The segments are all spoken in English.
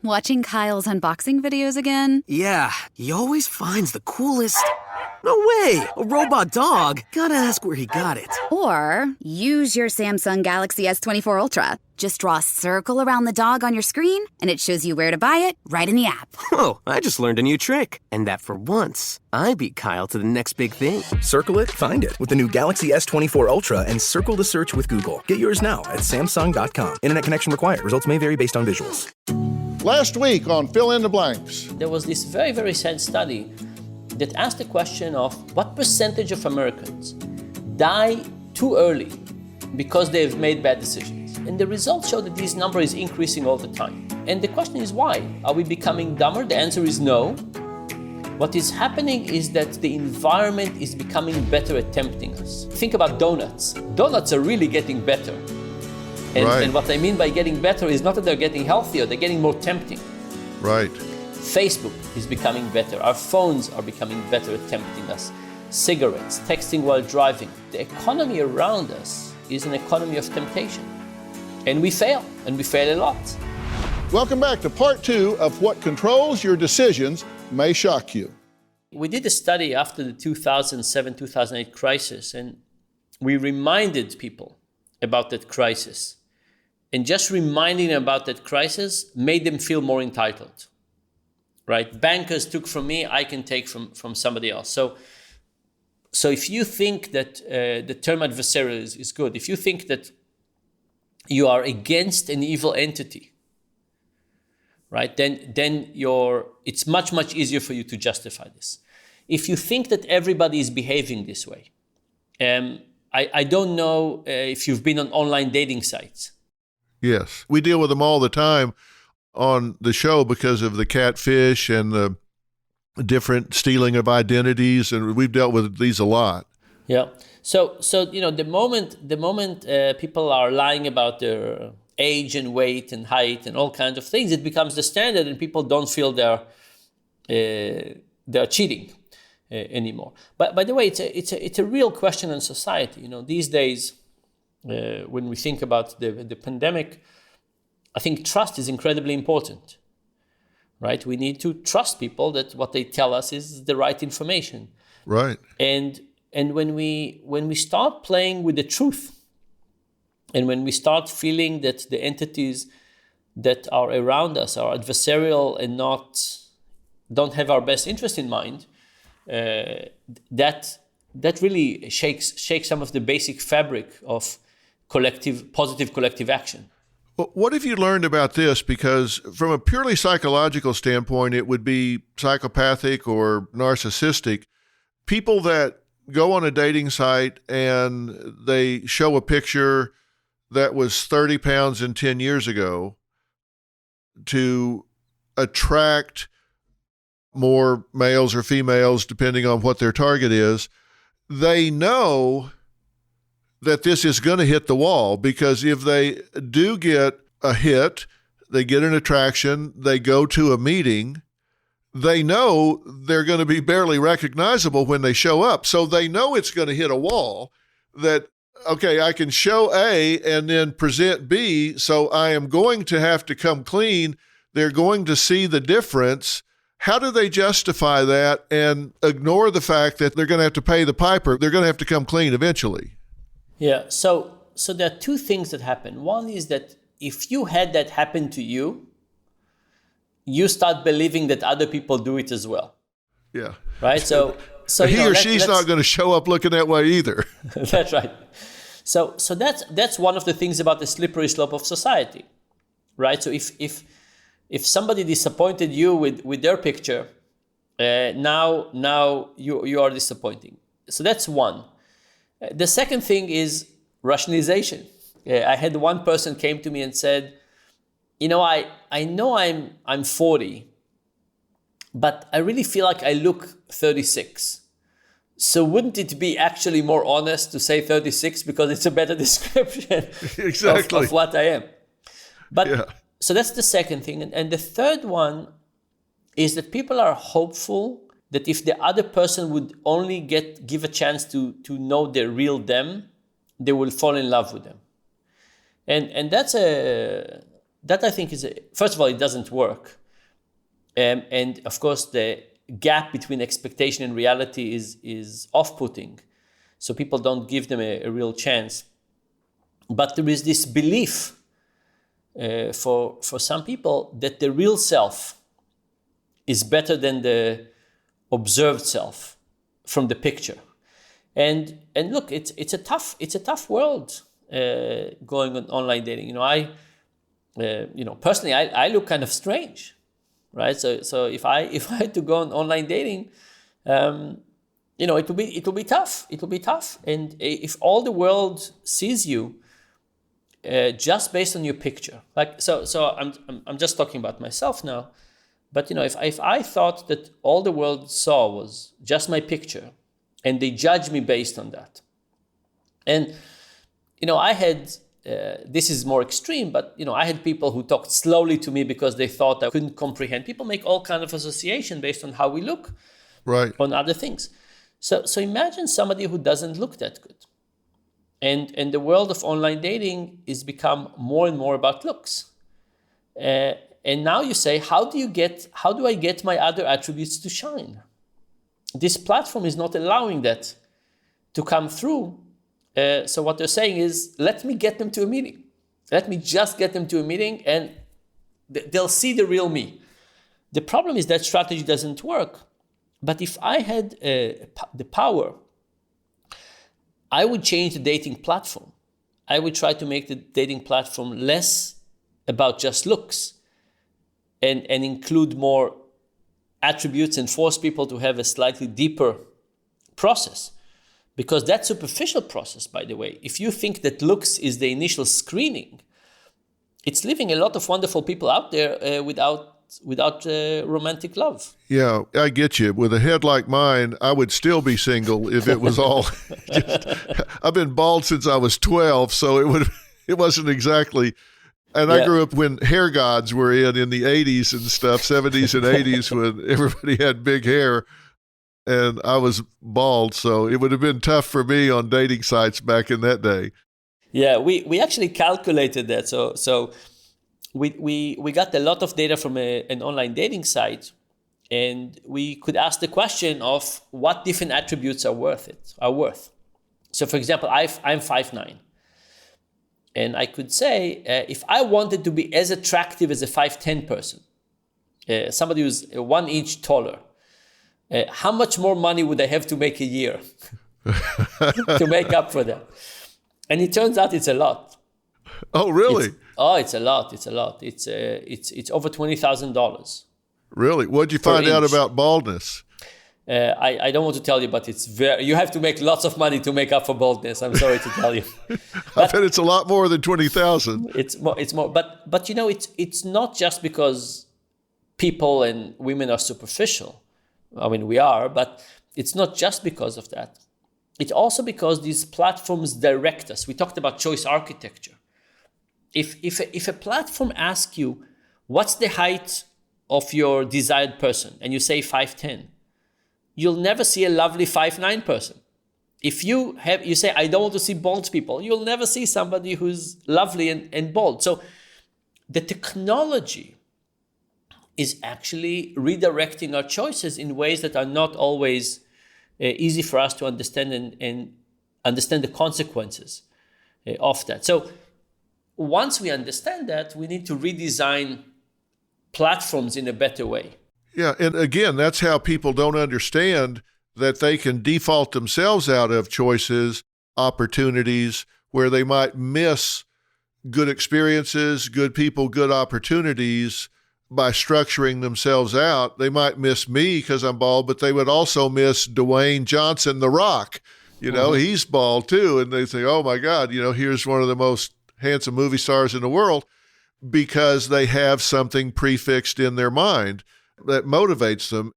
Watching Kyle's unboxing videos again? Yeah, he always finds the coolest... No way! A robot dog? Gotta ask where he got it. Or use your Samsung Galaxy S24 Ultra. Just draw a circle around the dog on your screen, and it shows you where to buy it right in the app. Whoa, I just learned a new trick. And that for once, I beat Kyle to the next big thing. Circle it, find it with the new Galaxy S24 Ultra and circle the search with Google. Get yours now at Samsung.com. Internet connection required. Results may vary based on visuals. Last week on Fill in the Blanks. There was this very, very sad study that asked the question of what percentage of Americans die too early because they've made bad decisions. And the results show that this number is increasing all the time. And the question is why? Are we becoming dumber? The answer is no. What is happening is that the environment is becoming better at tempting us. Think about donuts. Donuts are really getting better. And what I mean by getting better is not that they're getting healthier, they're getting more tempting. Right. Facebook is becoming better. Our phones are becoming better at tempting us. Cigarettes, texting while driving. The economy around us is an economy of temptation. And we fail a lot. Welcome back to part 2 of What Controls Your Decisions May Shock You. We did a study after the 2007-2008 crisis, and we reminded people about that crisis. And just reminding them about that crisis made them feel more entitled. Right? Bankers took from me, I can take from somebody else. So if you think that the term adversarial is good, if you think that you are against an evil entity, right, then it's much, much easier for you to justify this. If you think that everybody is behaving this way, I don't know if you've been on online dating sites. Yes, we deal with them all the time on the show because of the catfish and the different stealing of identities, and we've dealt with these a lot. Yeah. So the moment people are lying about their age and weight and height and all kinds of things, it becomes the standard, and people don't feel they're cheating anymore. But by the way, it's a real question in society. These days, when we think about the pandemic, I think trust is incredibly important, right? We need to trust people that what they tell us is the right information. Right. And when we start playing with the truth, and when we start feeling that the entities that are around us are adversarial and don't have our best interest in mind, that really shakes some of the basic fabric of positive collective action. Well, what have you learned about this? Because from a purely psychological standpoint, it would be psychopathic or narcissistic. People that go on a dating site and they show a picture that was 30 pounds and 10 years ago to attract more males or females, depending on what their target is, they know that this is going to hit the wall, because if they do get a hit, they get an attraction, they go to a meeting, they know they're going to be barely recognizable when they show up. So they know it's going to hit a wall that, okay, I can show A and then present B, so I am going to have to come clean. They're going to see the difference. How do they justify that and ignore the fact that they're going to have to pay the piper? They're going to have to come clean eventually. Yeah, so there are two things that happen. One is that if you had that happen to you, you start believing that other people do it as well. Yeah. Right? So he or she's not going to show up looking that way either. That's right. So that's one of the things about the slippery slope of society, right? So if somebody disappointed you with their picture, now you are disappointing. So that's one. The second thing is rationalization. I had one person came to me and said, I know I'm 40, but I really feel like I look 36. So wouldn't it be actually more honest to say 36 because it's a better description exactly of what I am? But yeah. So that's the second thing. And the third one is that people are hopeful that if the other person would only give a chance to know the real them, they will fall in love with them. And that's that I think is, first of all, it doesn't work. And of course, the gap between expectation and reality is off-putting. So people don't give them a real chance. But there is this belief for some people that the real self is better than the observed self from the picture. And look, it's a tough world going on online dating. Personally, I look kind of strange, right? So if I had to go on online dating, it will be tough. It will be tough. And if all the world sees you just based on your picture, so I'm just talking about myself now. But if I thought that all the world saw was just my picture, and they judge me based on that, and I had this is more extreme, but I had people who talked slowly to me because they thought I couldn't comprehend. People make all kind of association based on how we look, right, on other things. So imagine somebody who doesn't look that good, and the world of online dating is become more and more about looks. And now you say, how do I get my other attributes to shine? This platform is not allowing that to come through. So what they're saying is, let me get them to a meeting. Let me just get them to a meeting and they'll see the real me. The problem is that strategy doesn't work. But if I had the power, I would change the dating platform. I would try to make the dating platform less about just looks and include more attributes and force people to have a slightly deeper process. Because that superficial process, by the way, if you think that looks is the initial screening, it's leaving a lot of wonderful people out there without romantic love. Yeah, I get you. With a head like mine, I would still be single if it was all I've been bald since I was 12, so it wasn't exactly. And I grew up when hair gods were in the 80s and stuff, 70s and 80s, when everybody had big hair. And I was bald, so it would have been tough for me on dating sites back in that day. Yeah, we actually calculated that. So we got a lot of data from an online dating site, and we could ask the question of what different attributes are worth. So for example, I'm 5'9", and I could say if I wanted to be as attractive as a 5'10" person, somebody who's 1 inch taller, how much more money would I have to make a year to make up for that? And it turns out it's a lot. Oh, really? It's a lot. It's over $20,000. Really? What'd you find out about baldness? I don't want to tell you, but you have to make lots of money to make up for baldness. I'm sorry to tell you. I bet it's a lot more than 20,000. It's more. But it's not just because people and women are superficial. I mean, we are, but it's not just because of that. It's also because these platforms direct us. We talked about choice architecture. If a platform asks you, what's the height of your desired person, and you say 5'10", you'll never see a lovely 5'9" person. If you say, I don't want to see bald people, you'll never see somebody who's lovely and bald. So the technology is actually redirecting our choices in ways that are not always easy for us to understand and understand the consequences of that. So once we understand that, we need to redesign platforms in a better way. Yeah, and again, that's how people don't understand that they can default themselves out of choices, opportunities, where they might miss good experiences, good people, good opportunities by structuring themselves out. They might miss me because I'm bald, but they would also miss Dwayne Johnson, The Rock. He's bald too. And they say, oh my God, here's one of the most handsome movie stars in the world, because they have something prefixed in their mind that motivates them.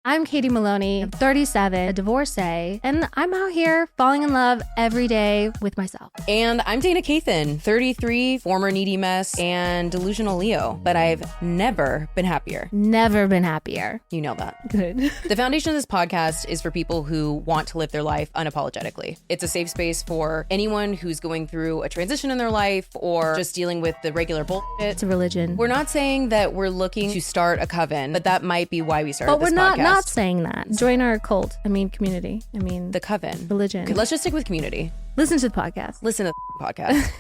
I'm Katie Maloney, I'm 37, a divorcee, and I'm out here falling in love every day with myself. And I'm Dana Cathan, 33, former needy mess, and delusional Leo, but I've never been happier. Never been happier. You know that. Good. The foundation of this podcast is for people who want to live their life unapologetically. It's a safe space for anyone who's going through a transition in their life or just dealing with the regular bullshit. It's a religion. We're not saying that we're looking to start a coven, but that might be why we started this podcast. But we're not saying that. Join our cult. Community. The coven. Religion. Okay, let's just stick with community. Listen to the podcast. Listen to the podcast.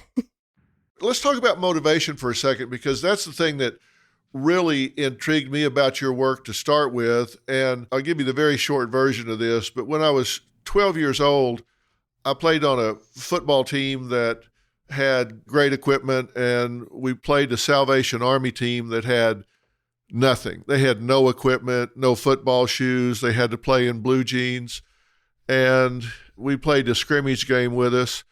Let's talk about motivation for a second, because that's the thing that really intrigued me about your work to start with. And I'll give you the very short version of this. But when I was 12 years old, I played on a football team that had great equipment, and we played a Salvation Army team that had nothing. They had no equipment, no football shoes. They had to play in blue jeans. And we played a scrimmage game with us,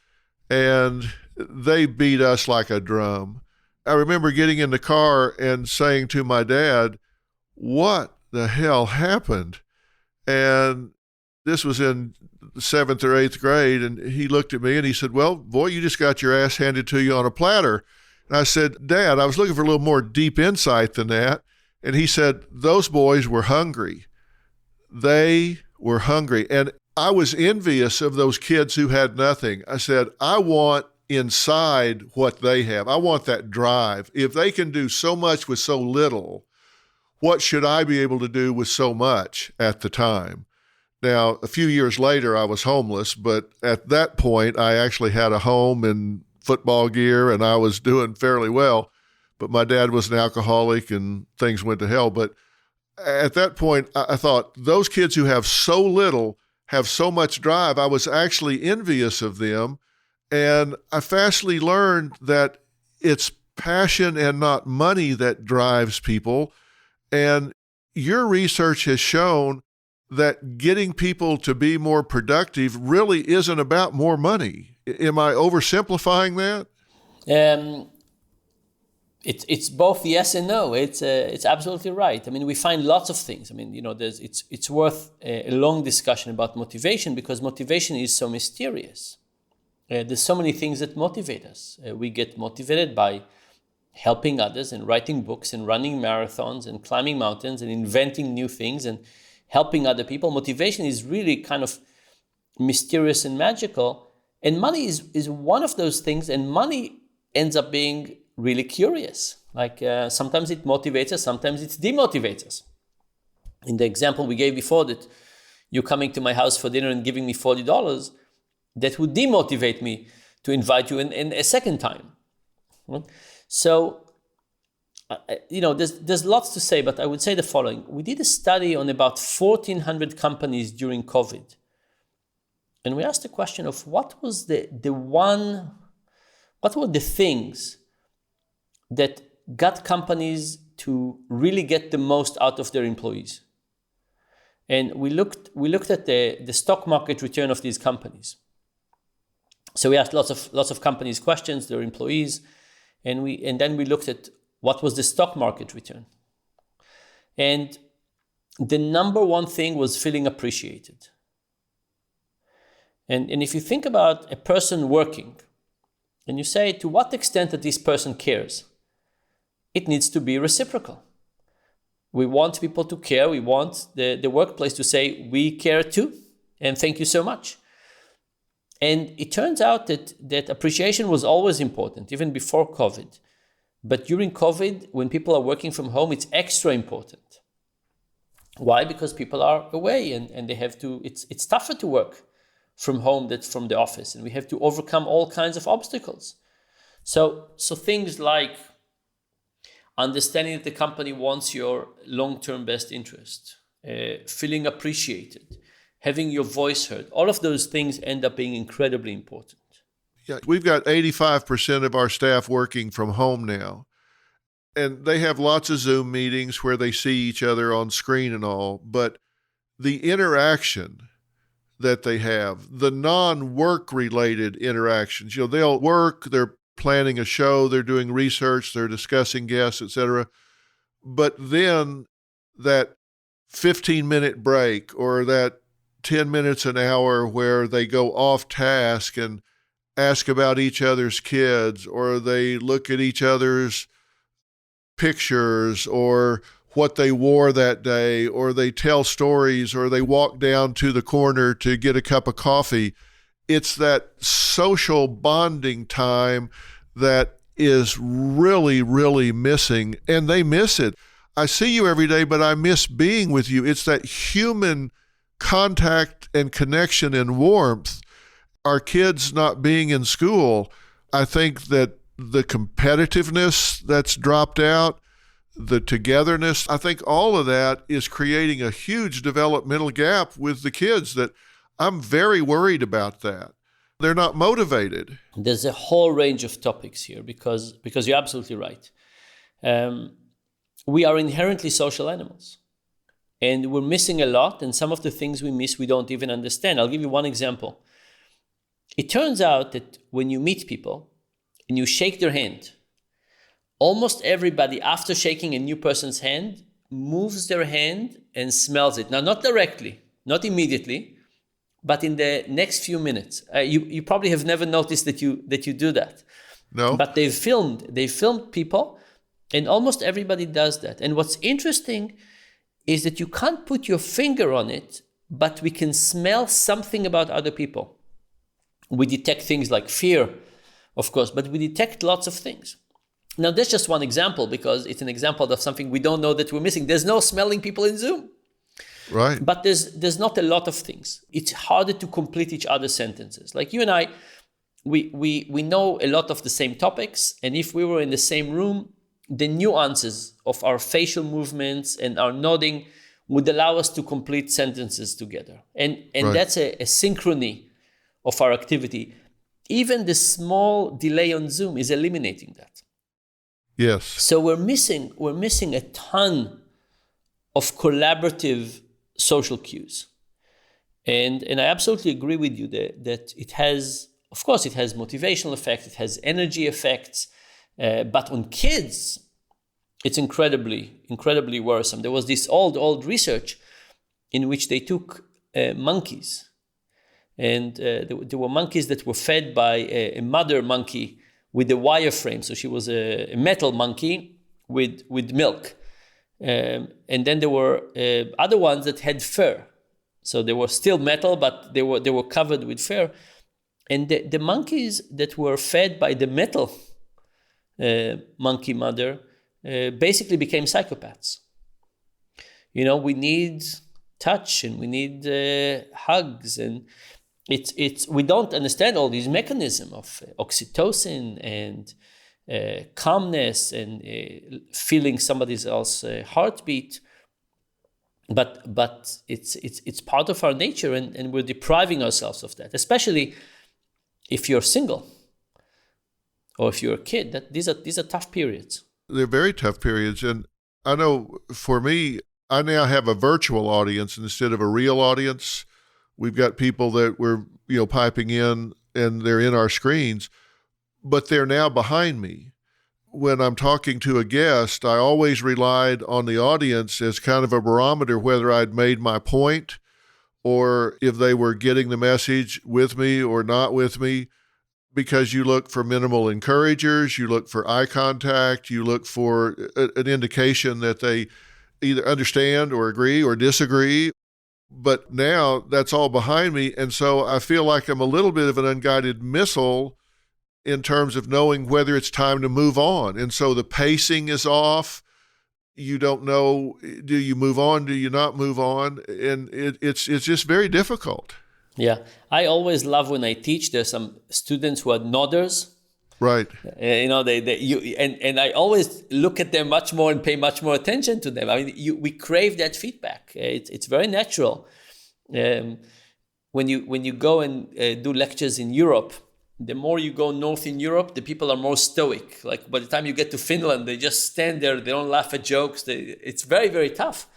and they beat us like a drum. I remember getting in the car and saying to my dad, "What the hell happened?" And this was in the 7th or 8th grade, and he looked at me and he said, "Well, boy, you just got your ass handed to you on a platter." And I said, "Dad, I was looking for a little more deep insight than that." And he said, "Those boys were hungry. They were hungry." And I was envious of those kids who had nothing. I said, I want inside what they have. I want that drive. If they can do so much with so little, what should I be able to do with so much at the time? Now, a few years later, I was homeless, but at that point, I actually had a home and football gear, and I was doing fairly well. But my dad was an alcoholic, and things went to hell. But at that point, I thought, those kids who have so little have so much drive. I was actually envious of them. And I fastly learned that it's passion and not money that drives people. And your research has shown that getting people to be more productive really isn't about more money. Am I oversimplifying that? It's both yes and no. It's absolutely right. We find lots of things. It's worth a long discussion about motivation, because motivation is so mysterious. There's so many things that motivate us. We get motivated by helping others and writing books and running marathons and climbing mountains and inventing new things and helping other people. Motivation is really kind of mysterious and magical. And money is one of those things, and money ends up being really curious. Sometimes it motivates us, sometimes it demotivates us. In the example we gave before, that you coming to my house for dinner and giving me $40, that would demotivate me to invite you in a second time. So, there's lots to say, but I would say the following. We did a study on about 1,400 companies during COVID. And we asked the question of what were the things that got companies to really get the most out of their employees. And we looked at the stock market return of these companies. So we asked lots of companies questions, their employees, and then we looked at what was the stock market return. And the number one thing was feeling appreciated. And if you think about a person working, and you say, to what extent that this person cares, it needs to be reciprocal. We want people to care. We want the workplace to say, we care too, and thank you so much. And it turns out that appreciation was always important, even before COVID. But during COVID, when people are working from home, it's extra important. Why? Because people are away and they have to, it's tougher to work from home than from the office. And we have to overcome all kinds of obstacles. So things like understanding that the company wants your long-term best interest, feeling appreciated, having your voice heard, all of those things end up being incredibly important. Yeah, we've got 85% of our staff working from home now. And they have lots of Zoom meetings where they see each other on screen and all. But the interaction that they have, the non-work related interactions, they'll work, they're planning a show, they're doing research, they're discussing guests, etc. But then that 15-minute break or that 10 minutes an hour where they go off task and ask about each other's kids, or they look at each other's pictures or what they wore that day, or they tell stories, or they walk down to the corner to get a cup of coffee. It's that social bonding time that is really, really missing, and they miss it. I see you every day, but I miss being with you. It's that human contact and connection and warmth. Our kids not being in school, I think that the competitiveness that's dropped out, the togetherness, I think all of that is creating a huge developmental gap with the kids that I'm very worried about that. They're not motivated. There's a whole range of topics here because you're absolutely right. We are inherently social animals, and we're missing a lot, and some of the things we miss we don't even understand. I'll give you one example. It turns out that when you meet people and you shake their hand, almost everybody, after shaking a new person's hand, moves their hand and smells it. Now, not directly, not immediately, but in the next few minutes. You probably have never noticed that you do that. No. But they filmed people, and almost everybody does that. And what's interesting is that you can't put your finger on it, but we can smell something about other people. We detect things like fear, of course, but we detect lots of things. Now, that's just one example because it's an example of something we don't know that we're missing. There's no smelling people in Zoom. Right. But there's not a lot of things. It's harder to complete each other's sentences. Like you and I, we know a lot of the same topics, and if we were in the same room, the nuances of our facial movements and our nodding would allow us to complete sentences together. And right. That's a synchrony of our activity. Even the small delay on Zoom is eliminating that. Yes. So we're missing a ton of collaborative social cues. And I absolutely agree with you that it has, of course, it has motivational effects, it has energy effects, but on kids, it's incredibly worrisome. There was this old research in which they took monkeys, and there were monkeys that were fed by a mother monkey with a wire frame. So she was a metal monkey with milk. And then there were other ones that had fur. So they were still metal, but they were covered with fur. And the monkeys that were fed by the metal monkey mother basically became psychopaths. You know, we need touch and we need hugs, and it's we don't understand all these mechanisms of oxytocin and calmness and feeling somebody else's heartbeat, but it's part of our nature, and we're depriving ourselves of that, especially if you're single or if you're a kid. These are tough periods. They're very tough periods, and I know for me, I now have a virtual audience instead of a real audience. We've got people that were piping in, and they're in our screens, but they're now behind me. When I'm talking to a guest, I always relied on the audience as kind of a barometer whether I'd made my point or if they were getting the message with me or not with me, because you look for minimal encouragers, you look for eye contact, you look for an indication that they either understand or agree or disagree. But now that's all behind me, and so I feel like I'm a little bit of an unguided missile in terms of knowing whether it's time to move on. And so the pacing is off. You don't know, do you move on, do you not move on? And it's just very difficult. Yeah, I always love when I teach. There's some students who are nodders. Right. And I always look at them much more and pay much more attention to them. I mean, we crave that feedback. It's very natural. When you go and do lectures in Europe, the more you go north in Europe, the people are more stoic. Like by the time you get to Finland, they just stand there. They don't laugh at jokes. It's very, very tough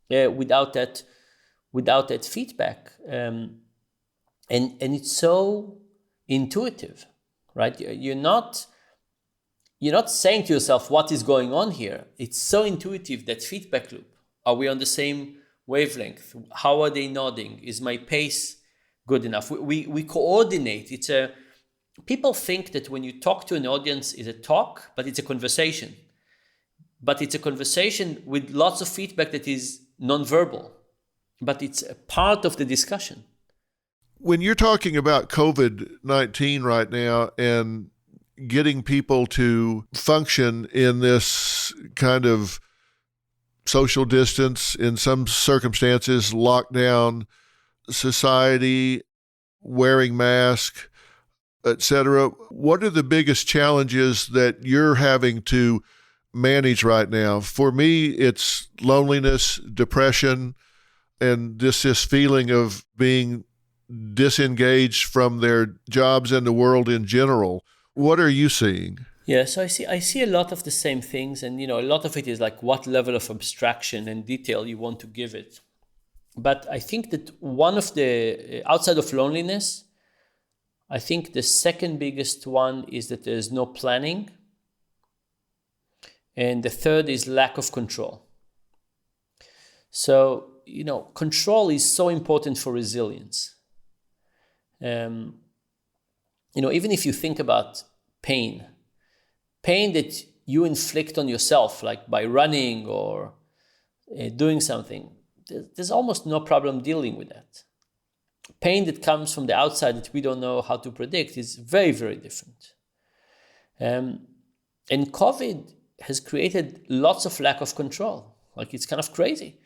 without that feedback. And it's so intuitive, right? You're not saying to yourself, what is going on here? It's so intuitive, that feedback loop. Are we on the same wavelength? How are they nodding? Is my pace good enough? We coordinate. People think that when you talk to an audience, it's a talk, but it's a conversation. But it's a conversation with lots of feedback that is nonverbal, but it's a part of the discussion. When you're talking about COVID-19 right now and getting people to function in this kind of social distance, in some circumstances, lockdown society, wearing masks, etc., what are the biggest challenges that you're having to manage right now? For me, it's loneliness, depression, and this feeling of being disengaged from their jobs and the world in general. What are you seeing? Yeah, so I see a lot of the same things, and a lot of it is like what level of abstraction and detail you want to give it. But I think that one of the, outside of loneliness, I think the second biggest one is that there's no planning. And the third is lack of control. So, control is so important for resilience. Even if you think about pain that you inflict on yourself, like by running or doing something, there's almost no problem dealing with that. Pain that comes from the outside that we don't know how to predict is very, very different. And COVID has created lots of lack of control. Like, it's kind of crazy.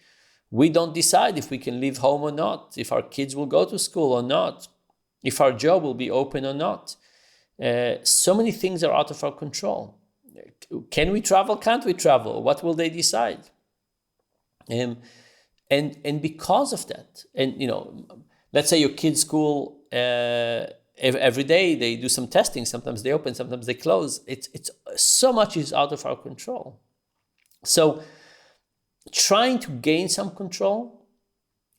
We don't decide if we can leave home or not, if our kids will go to school or not, if our job will be open or not. So many things are out of our control. Can we travel? Can't we travel? What will they decide? And because of that, and let's say your kid's school every day they do some testing. Sometimes they open, sometimes they close. It's so much is out of our control. So trying to gain some control,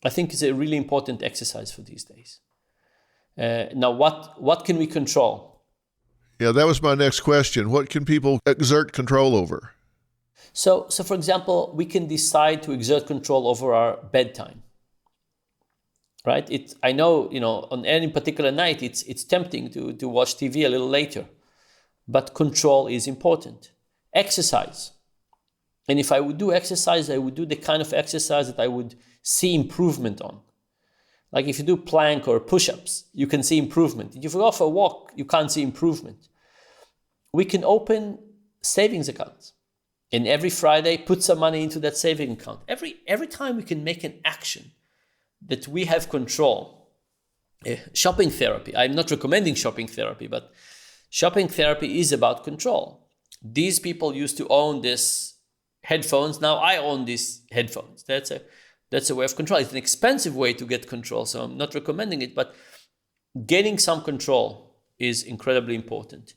I think, is a really important exercise for these days. Now, what can we control? Yeah, that was my next question. What can people exert control over? So for example, we can decide to exert control over our bedtime. Right? I know, on any particular night, it's tempting to watch TV a little later, but control is important. Exercise. And if I would do exercise, I would do the kind of exercise that I would see improvement on. Like if you do plank or push-ups, you can see improvement. If you go for a walk, you can't see improvement. We can open savings accounts. And every Friday, put some money into that saving account. Every time we can make an action that we have control. Shopping therapy. I'm not recommending shopping therapy, but shopping therapy is about control. These people used to own this headphones. Now I own these headphones. That's a way of control. It's an expensive way to get control, so I'm not recommending it, but getting some control is incredibly important.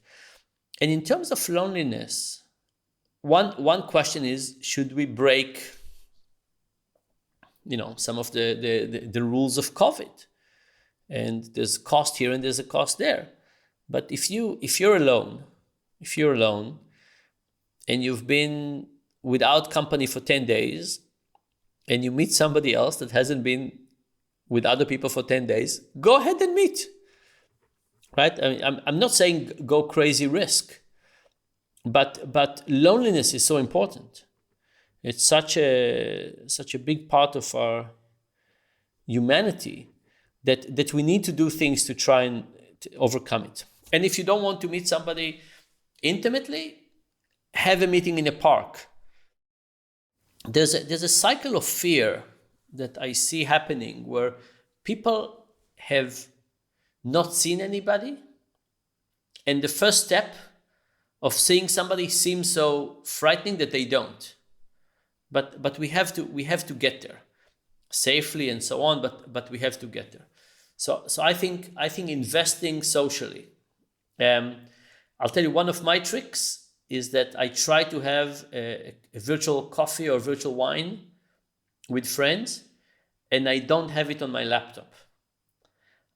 And in terms of loneliness, one question is, should we break some of the rules of COVID? And there's a cost here and there's a cost there. But if you're alone and you've been without company for 10 days and you meet somebody else that hasn't been with other people for 10 days, go ahead and meet. Right? I mean, I'm not saying go crazy risk, but loneliness is so important. It's such a big part of our humanity that we need to do things to try and to overcome it. And if you don't want to meet somebody intimately, have a meeting in a park. There's a cycle of fear that I see happening where people have not seen anybody, and the first step of seeing somebody seems so frightening that they don't. But we have to get there safely and so on. But we have to get there. So I think investing socially. I'll tell you, one of my tricks is that I try to have a virtual coffee or virtual wine with friends, and I don't have it on my laptop.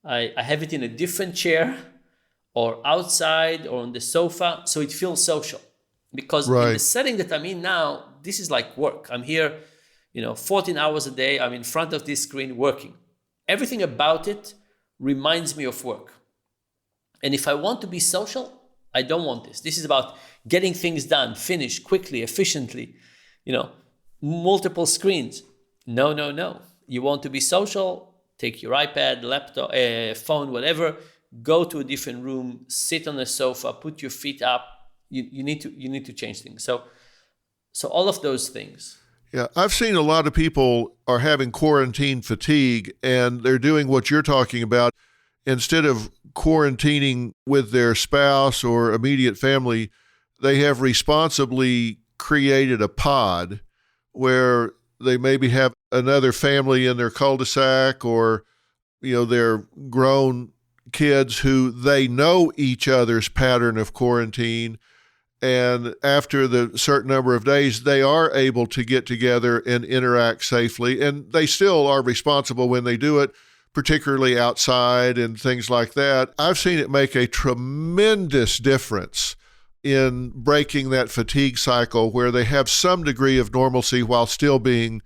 I have it in a different chair or outside or on the sofa, so it feels social. Because in the setting that I'm in now, this is like work. I'm here, 14 hours a day, I'm in front of this screen working. Everything about it reminds me of work. And if I want to be social, I don't want this. This is about getting things done, finished, quickly, efficiently, multiple screens. No. You want to be social, take your iPad, laptop, phone, whatever, go to a different room, sit on a sofa, put your feet up. You need to change things. So all of those things. Yeah, I've seen a lot of people are having quarantine fatigue, and they're doing what you're talking about. Instead of quarantining with their spouse or immediate family, they have responsibly created a pod where they maybe have another family in their cul-de-sac, or, their grown kids who they know each other's pattern of quarantine. And after the certain number of days, they are able to get together and interact safely. And they still are responsible when they do it, particularly outside and things like that. I've seen it make a tremendous difference in breaking that fatigue cycle where they have some degree of normalcy while still being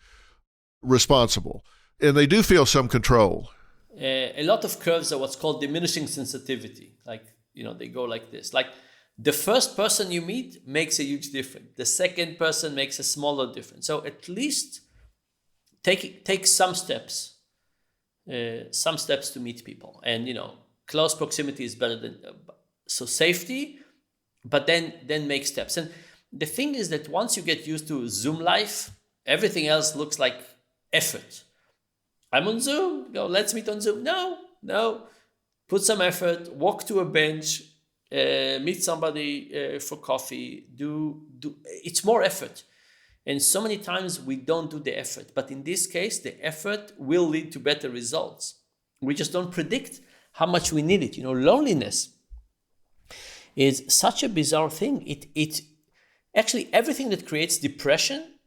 responsible. And they do feel some control. A lot of curves are what's called diminishing sensitivity. They go like this. Like, the first person you meet makes a huge difference. The second person makes a smaller difference. So at least take some steps to meet people. And, close proximity is better than, so safety, but then make steps. And the thing is that once you get used to Zoom life, everything else looks like effort. I'm on Zoom, let's meet on Zoom. No, put some effort, walk to a bench, meet somebody for coffee, do it's more effort. And so many times we don't do the effort, but in this case, the effort will lead to better results. We just don't predict how much we need it. Loneliness is such a bizarre thing. It actually, everything that creates depression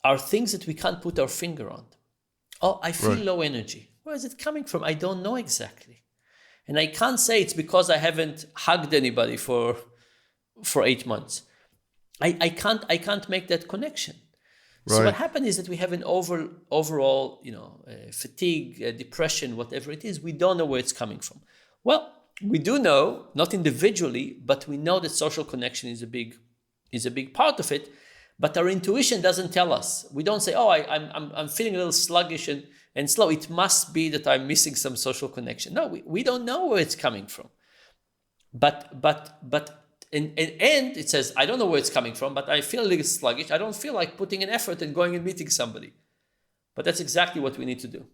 are things that we can't put our finger on. Oh, I feel low energy. Where is it coming from? I don't know exactly. And I can't say it's because I haven't hugged anybody for 8 months. I can't make that connection. Right. So what happened is that we have an overall, fatigue, depression, whatever it is. We don't know where it's coming from. Well, we do know, not individually, but we know that social connection is a big part of it. But our intuition doesn't tell us. We don't say, I'm feeling a little sluggish and slow. It must be that I'm missing some social connection. No, we don't know where it's coming from. But in end, it says, I don't know where it's coming from, but I feel a little sluggish. I don't feel like putting an effort and going and meeting somebody. But that's exactly what we need to do.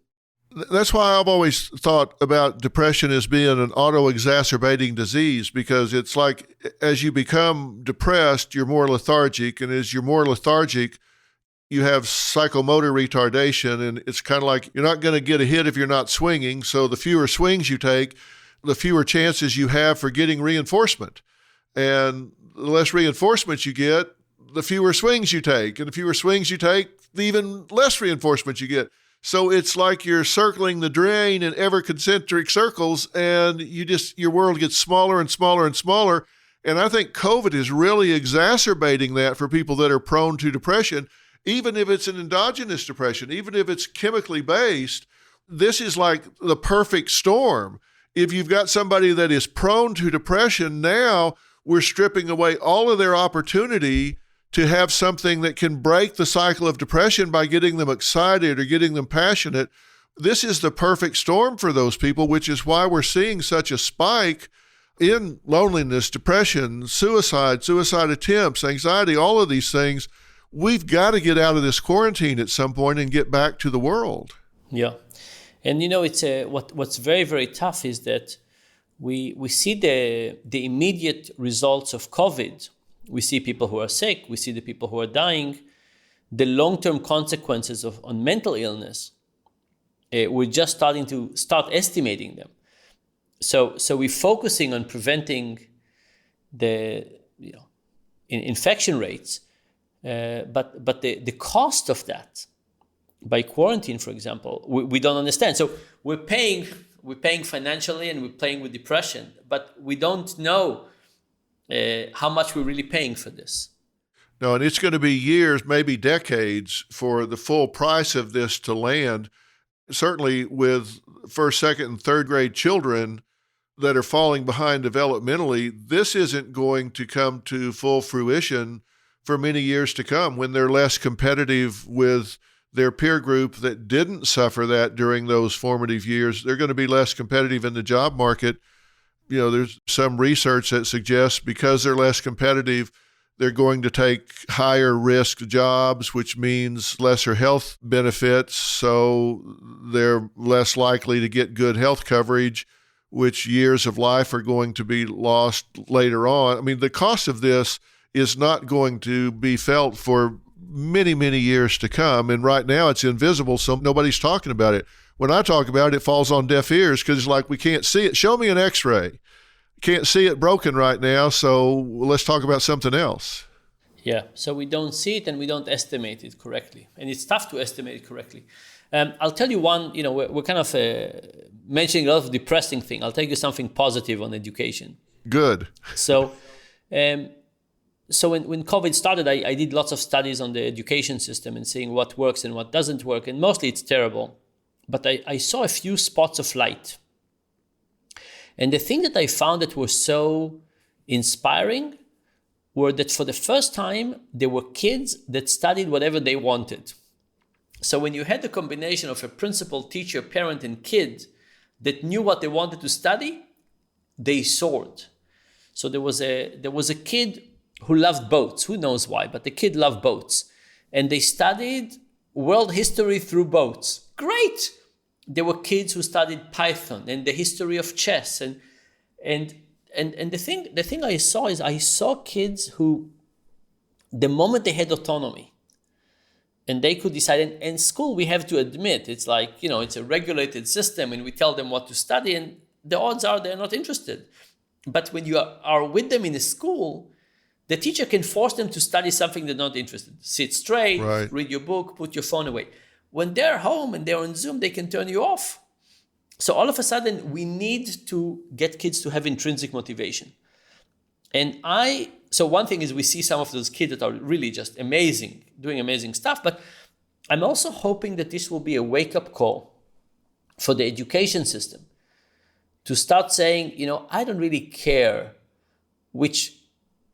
That's why I've always thought about depression as being an auto-exacerbating disease, because it's like as you become depressed, you're more lethargic. And as you're more lethargic, you have psychomotor retardation. And it's kind of like you're not going to get a hit if you're not swinging. So the fewer swings you take, the fewer chances you have for getting reinforcement. And the less reinforcement you get, the fewer swings you take. And the fewer swings you take, the even less reinforcement you get. So it's like you're circling the drain in ever concentric circles, and your world gets smaller and smaller and smaller. And I think COVID is really exacerbating that for people that are prone to depression, even if it's an endogenous depression, even if it's chemically based. This is like the perfect storm. If you've got somebody that is prone to depression, now we're stripping away all of their opportunity to have something that can break the cycle of depression by getting them excited or getting them passionate. This is the perfect storm for those people, which is why we're seeing such a spike in loneliness, depression, suicide attempts, anxiety, all of these things. We've got to get out of this quarantine at some point and get back to the world. Yeah. And it's what's very, very tough is that we see the immediate results of COVID. We see people who are sick. We see the people who are dying. The long-term consequences on mental illness, we're just starting to estimating them. So we're focusing on preventing the infection rates, but the cost of that by quarantine, for example, we don't understand. So we're paying financially and we're playing with depression, but we don't know how much we're really paying for this. No, and it's going to be years, maybe decades, for the full price of this to land. Certainly with first, second, and third grade children that are falling behind developmentally, this isn't going to come to full fruition for many years to come when they're less competitive with their peer group that didn't suffer that during those formative years. They're going to be less competitive in the job market. You know, there's some research that suggests because they're less competitive, they're going to take higher risk jobs, which means lesser health benefits. So they're less likely to get good health coverage, which years of life are going to be lost later on. I mean, the cost of this is not going to be felt for many, many years to come. And right now it's invisible, so nobody's talking about it. When I talk about it, it falls on deaf ears because it's like, we can't see it. Show me an x-ray. Can't see it broken right now, so let's talk about something else. Yeah, so we don't see it and we don't estimate it correctly. And it's tough to estimate it correctly. I'll tell you one, we're kind of mentioning a lot of depressing thing. I'll tell you something positive on education. Good. So when COVID started, I did lots of studies on the education system and seeing what works and what doesn't work. And mostly it's terrible. But I saw a few spots of light. And the thing that I found that was so inspiring were that for the first time, there were kids that studied whatever they wanted. So when you had the combination of a principal, teacher, parent, and kid that knew what they wanted to study, they soared. So there was a kid who loved boats. Who knows why? But the kid loved boats. And they studied world history through boats. Great! There were kids who studied Python and the history of chess. And the thing I saw kids who, the moment they had autonomy, and they could decide, and school, we have to admit, it's like, it's a regulated system and we tell them what to study and the odds are they're not interested. But when you are with them in a school, the teacher can force them to study something they're not interested in. Sit straight, right. Read your book, put your phone away. When they're home and they're on Zoom, they can turn you off. So all of a sudden, we need to get kids to have intrinsic motivation. So one thing is we see some of those kids that are really just amazing, doing amazing stuff, but I'm also hoping that this will be a wake-up call for the education system to start saying, I don't really care which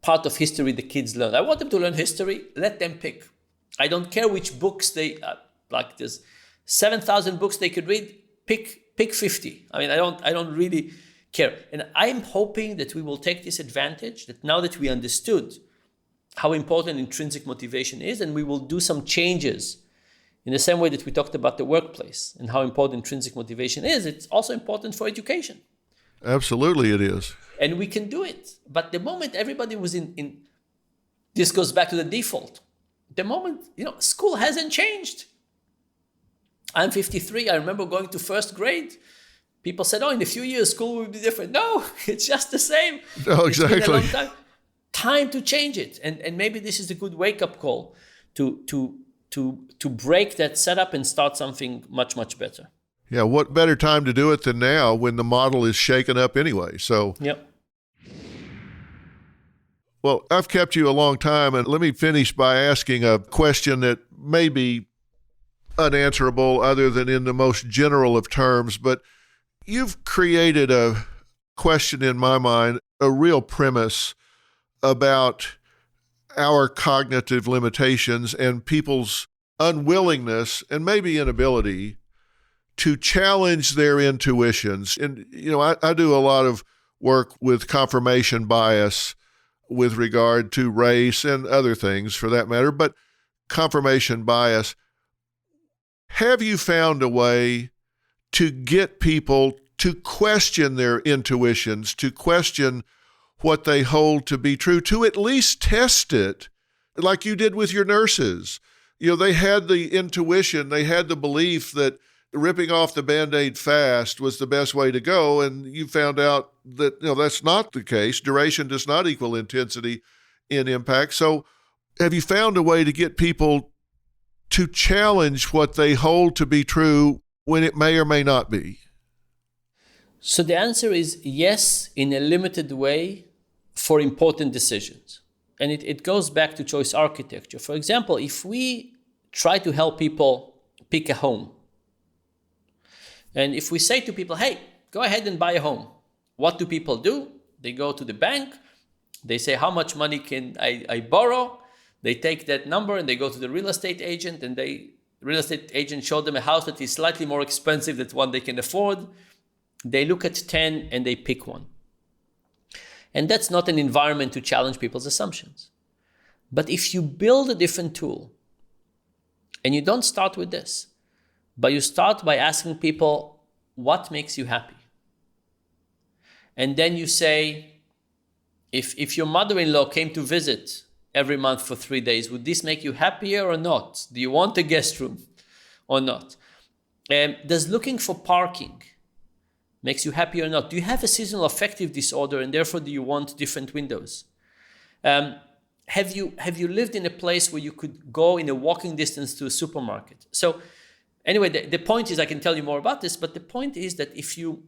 part of history the kids learn. I want them to learn history, let them pick. I don't care which books like there's 7,000 books they could read, pick 50. I mean, I don't really care. And I'm hoping that we will take this advantage, that now that we understood how important intrinsic motivation is, and we will do some changes in the same way that we talked about the workplace and how important intrinsic motivation is, it's also important for education. Absolutely it is. And we can do it. But the moment everybody was in this goes back to the default. The moment, school hasn't changed. I'm 53. I remember going to first grade. People said, in a few years, school will be different. No, it's just the same. No, exactly. It's been a long time to change it. And maybe this is a good wake-up call to break that setup and start something much, much better. Yeah, what better time to do it than now when the model is shaken up anyway? So, yep. Well, I've kept you a long time, and let me finish by asking a question that may be unanswerable other than in the most general of terms, but you've created a question in my mind, a real premise about our cognitive limitations and people's unwillingness and maybe inability to challenge their intuitions. And, I do a lot of work with confirmation bias with regard to race and other things for that matter, but confirmation bias. Have you found a way to get people to question their intuitions, to question what they hold to be true, to at least test it, like you did with your nurses? They had the intuition, they had the belief that ripping off the Band-Aid fast was the best way to go, and you found out that that's not the case. Duration does not equal intensity in impact. So have you found a way to get people to challenge what they hold to be true when it may or may not be? So the answer is yes, in a limited way for important decisions. and it goes back to choice architecture. For example, if we try to help people pick a home, and if we say to people, hey, go ahead and buy a home, what do people do? They go to the bank, they say, how much money can I borrow? They take that number and they go to the real estate agent, and the real estate agent showed them a house that is slightly more expensive than one they can afford. They look at 10 and they pick one. And that's not an environment to challenge people's assumptions. But if you build a different tool, and you don't start with this, but you start by asking people, what makes you happy? And then you say, if your mother-in-law came to visit every month for 3 days, would this make you happier or not? Do you want a guest room or not? Does looking for parking makes you happy or not? Do you have a seasonal affective disorder, and therefore do you want different windows? Have you lived in a place where you could go in a walking distance to a supermarket? So anyway, the point is, I can tell you more about this, but the point is that if you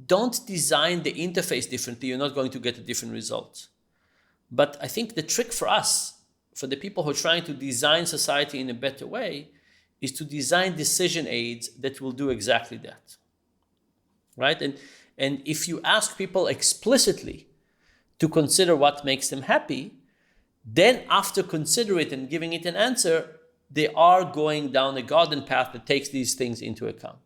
don't design the interface differently, you're not going to get a different result. But I think the trick for us, for the people who are trying to design society in a better way, is to design decision aids that will do exactly that, right? And if you ask people explicitly to consider what makes them happy, then after considering it and giving it an answer, they are going down a garden path that takes these things into account.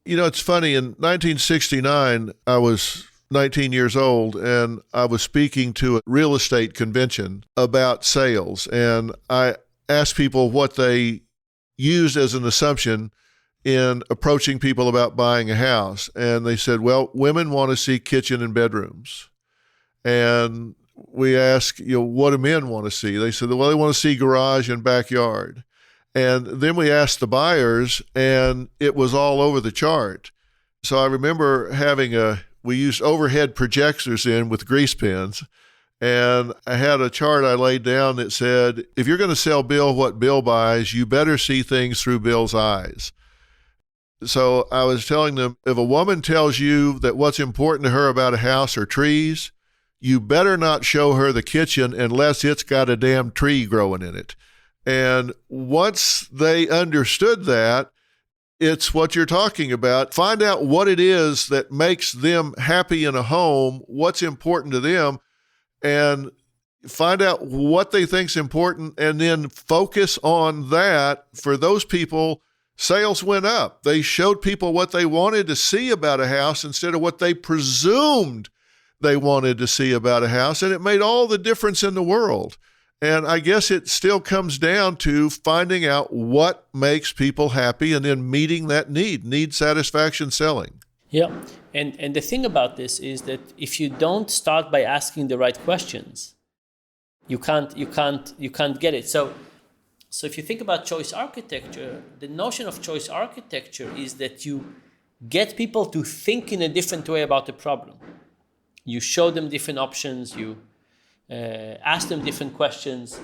You know, it's funny, in 1969, I was 19 years old, and I was speaking to a real estate convention about sales, and I asked people what they used as an assumption in approaching people about buying a house. And they said, well, women want to see kitchen and bedrooms. And we asked, what do men want to see? They said, well, they want to see garage and backyard. And then we asked the buyers, and it was all over the chart. So I remember we used overhead projectors in with grease pens, and I had a chart I laid down that said, if you're going to sell Bill what Bill buys, you better see things through Bill's eyes. So I was telling them, if a woman tells you that what's important to her about a house are trees, you better not show her the kitchen unless it's got a damn tree growing in it. And once they understood that, it's what you're talking about. Find out what it is that makes them happy in a home, what's important to them, and find out what they think's important, and then focus on that. For those people, sales went up. They showed people what they wanted to see about a house instead of what they presumed they wanted to see about a house, and it made all the difference in the world. And I guess it still comes down to finding out what makes people happy and then meeting that need satisfaction selling. Yeah. And the thing about this is that if you don't start by asking the right questions, you can't get it. So if you think about choice architecture, the notion of choice architecture is that you get people to think in a different way about the problem. You show them different options, you ask them different questions.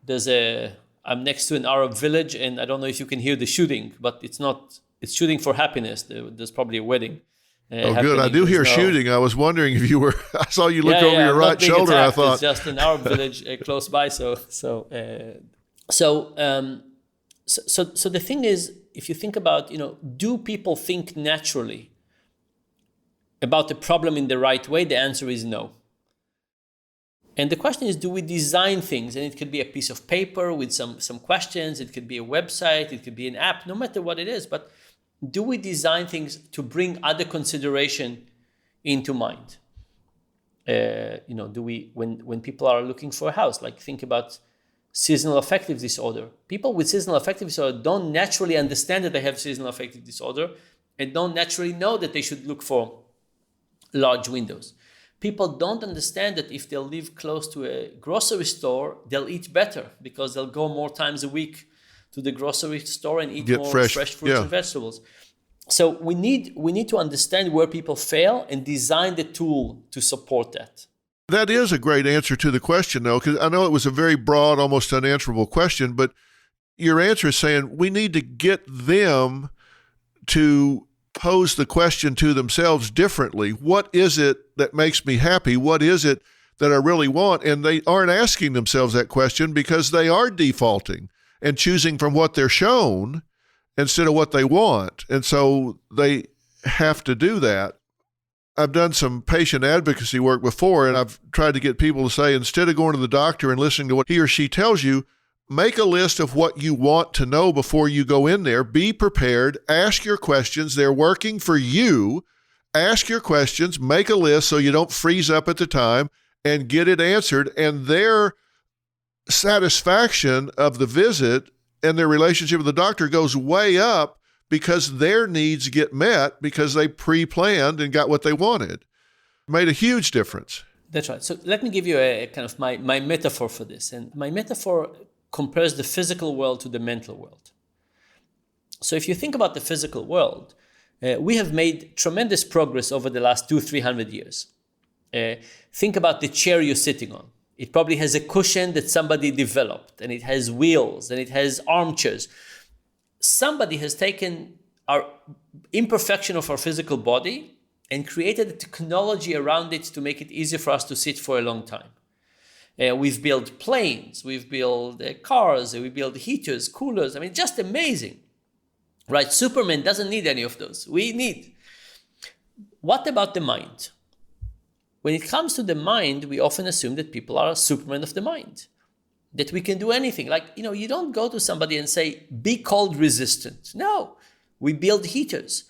I'm next to an Arab village, and I don't know if you can hear the shooting, but it's shooting for happiness. There's probably a wedding. Good. I do hear shooting. I was wondering if you were, I saw you look over your right shoulder. Attacked. I thought. It's just an Arab village close by. So the thing is, if you think about, do people think naturally about the problem in the right way? The answer is no. And the question is, do we design things? And it could be a piece of paper with some questions. It could be a website. It could be an app, no matter what it is. But do we design things to bring other consideration into mind? Do we, when people are looking for a house, like think about seasonal affective disorder. People with seasonal affective disorder don't naturally understand that they have seasonal affective disorder and don't naturally know that they should look for large windows. People don't understand that if they'll live close to a grocery store, they'll eat better because they'll go more times a week to the grocery store and eat more fresh fruits and vegetables. So we need to understand where people fail and design the tool to support that. That is a great answer to the question, though, because I know it was a very broad, almost unanswerable question, but your answer is saying we need to get them to pose the question to themselves differently. What is it that makes me happy? What is it that I really want? And they aren't asking themselves that question because they are defaulting and choosing from what they're shown instead of what they want. And so they have to do that. I've done some patient advocacy work before, and I've tried to get people to say, instead of going to the doctor and listening to what he or she tells you, make a list of what you want to know before you go in there. Be prepared. Ask your questions. They're working for you. Ask your questions. Make a list so you don't freeze up at the time, and get it answered. And their satisfaction of the visit and their relationship with the doctor goes way up because their needs get met because they pre-planned and got what they wanted. Made a huge difference. That's right. So let me give you a kind of my metaphor for this. And my metaphor compares the physical world to the mental world. So if you think about the physical world, we have made tremendous progress over the last 200-300 years. Think about the chair you're sitting on. It probably has a cushion that somebody developed, and it has wheels, and it has armchairs. Somebody has taken our imperfection of our physical body and created a technology around it to make it easier for us to sit for a long time. We've built planes, we've built cars, we built heaters, coolers. I mean, just amazing, right? Superman doesn't need any of those. We need. What about the mind? When it comes to the mind, we often assume that people are Superman of the mind, that we can do anything. Like, you don't go to somebody and say, be cold resistant. No, we build heaters.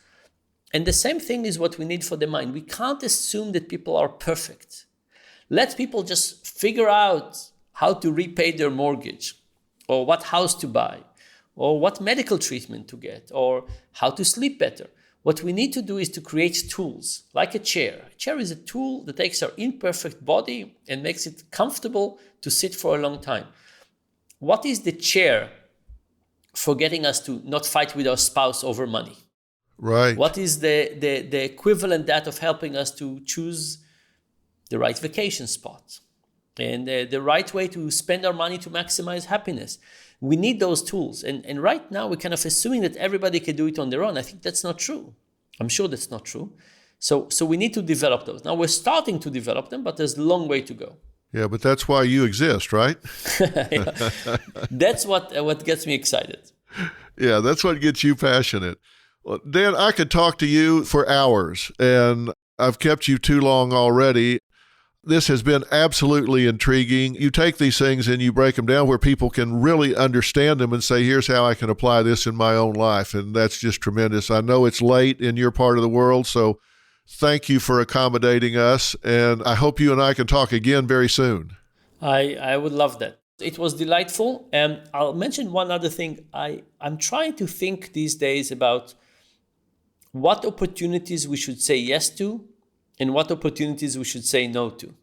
And the same thing is what we need for the mind. We can't assume that people are perfect. Let people just figure out how to repay their mortgage, or what house to buy, or what medical treatment to get, or how to sleep better. What we need to do is to create tools, like a chair. A chair is a tool that takes our imperfect body and makes it comfortable to sit for a long time. What is the chair for getting us to not fight with our spouse over money? Right. What is the equivalent that of helping us to choose the right vacation spot and the right way to spend our money to maximize happiness? We need those tools. And right now we're kind of assuming that everybody can do it on their own. I think that's not true. I'm sure that's not true. So we need to develop those. Now we're starting to develop them, but there's a long way to go. Yeah, but that's why you exist, right? Yeah. That's what gets me excited. Yeah, that's what gets you passionate. Well, Dan, I could talk to you for hours, and I've kept you too long already. This has been absolutely intriguing. You take these things and you break them down where people can really understand them and say, here's how I can apply this in my own life. And that's just tremendous. I know it's late in your part of the world, so thank you for accommodating us. And I hope you and I can talk again very soon. I would love that. It was delightful. And I'll mention one other thing. I'm trying to think these days about what opportunities we should say yes to and what opportunities we should say no to.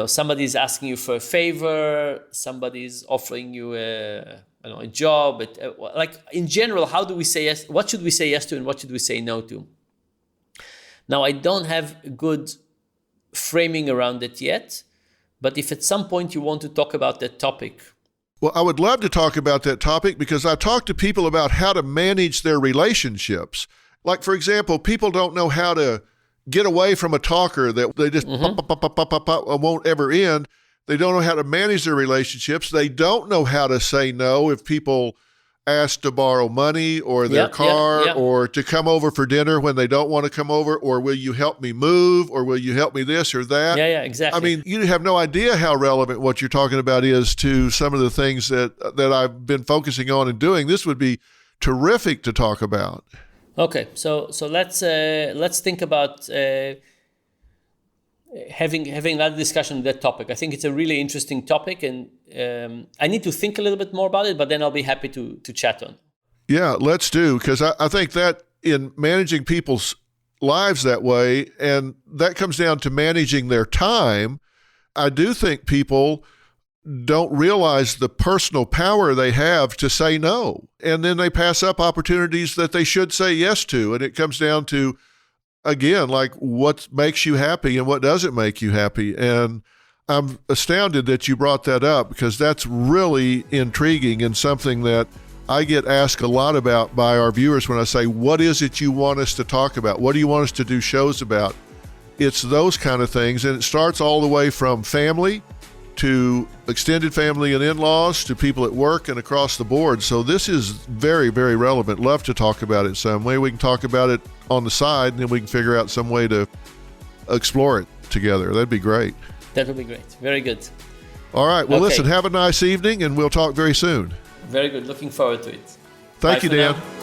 Somebody's asking you for a favor, somebody's offering you a job. Like in general, how do we say yes? What should we say yes to and what should we say no to? Now, I don't have a good framing around it yet, but if at some point you want to talk about that topic. Well, I would love to talk about that topic because I talk to people about how to manage their relationships. Like, for example, people don't know how to get away from a talker that they just won't ever end. They don't know how to manage their relationships. They don't know how to say no if people ask to borrow money or their car or to come over for dinner when they don't want to come over, or will you help me move, or will you help me this or that? Yeah, exactly. I mean, you have no idea how relevant what you're talking about is to some of the things that I've been focusing on and doing. This would be terrific to talk about. Okay, so let's think about having another discussion on that topic. I think it's a really interesting topic, and I need to think a little bit more about it, but then I'll be happy to chat on. Yeah, let's do, because I think that in managing people's lives that way, and that comes down to managing their time, I do think people don't realize the personal power they have to say no. And then they pass up opportunities that they should say yes to. And it comes down to, again, like what makes you happy and what doesn't make you happy. And I'm astounded that you brought that up because that's really intriguing and something that I get asked a lot about by our viewers when I say, what is it you want us to talk about? What do you want us to do shows about? it's those kind of things. And it starts all the way from family to extended family and in-laws to people at work and across the board. So this is very, very relevant. Love to talk about it some way. We can talk about it on the side, and then we can figure out some way to explore it together. That'd be great. That would be great. Very good. All right. Well, Okay. listen, have a nice evening, and we'll talk very soon. Very good. Looking forward to it. Thank Bye you, for Dan. now.